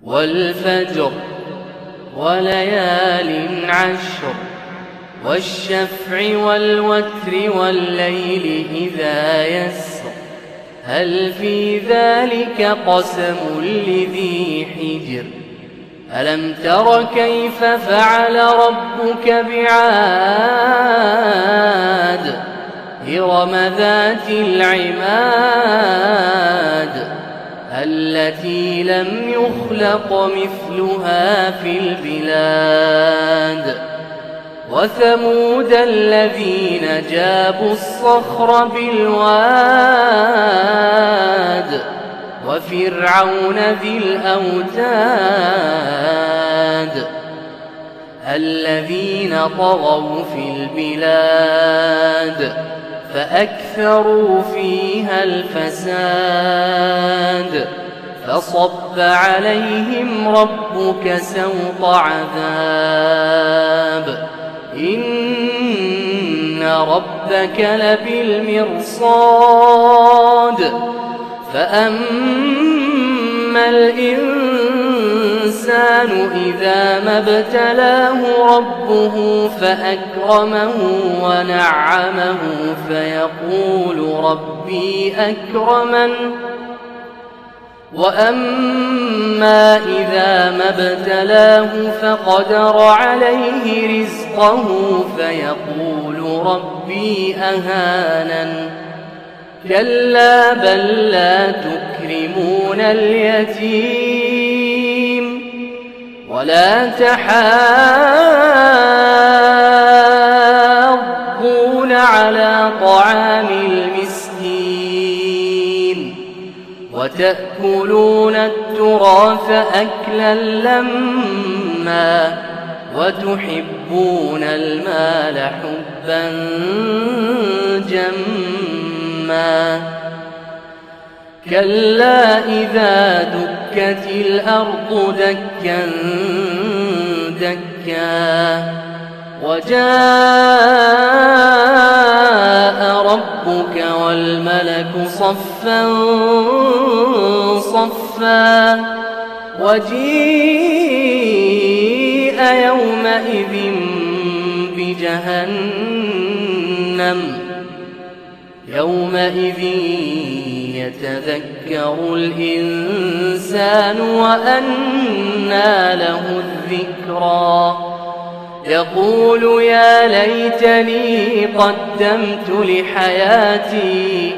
والفجر وليال عشر والشفع والوتر والليل إذا يسر هل في ذلك قسم لذي حجر ألم تر كيف فعل ربك بعاد إرم ذات العماد التي لم يخلق مثلها في البلاد وثمود الذين جابوا الصخر بالواد وفرعون ذي الأوتاد الذين طغوا في البلاد فأكثروا فيها الفساد فصب عليهم ربك سوط عذاب إن ربك لبالمرصاد فأما الإنسان إذا ما ابتلاه ربه فأكرمه ونعمه فيقول ربي أكرمن وأما إذا ما ابتلاه فقدر عليه رزقه فيقول ربي أهانن كلا بل لا تكرمون اليتيم ولا تحاضون على طعام المسكين وتأكلون التراث أكلا لما وتحبون المال حبا جما كلا إذا دكت الأرض دكا دكا وجاء ربك والملك صفا صفا وجيء يومئذ بجهنم يومئذ يتذكر الإنسان وأنى له الذكرى يقول يا ليتني قدمت لحياتي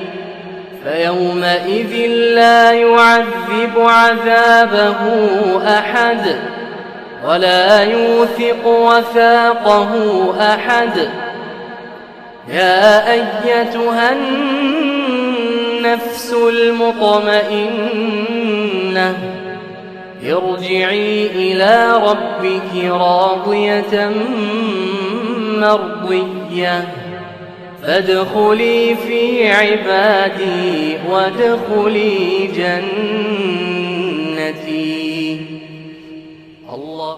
فيومئذ لا يعذب عذابه أحد ولا يوثق وثاقه أحد يا أيتها النفس المطمئنة ارجعي إلى ربك راضية مرضية فادخلي في عبادي وادخلي جنتي الله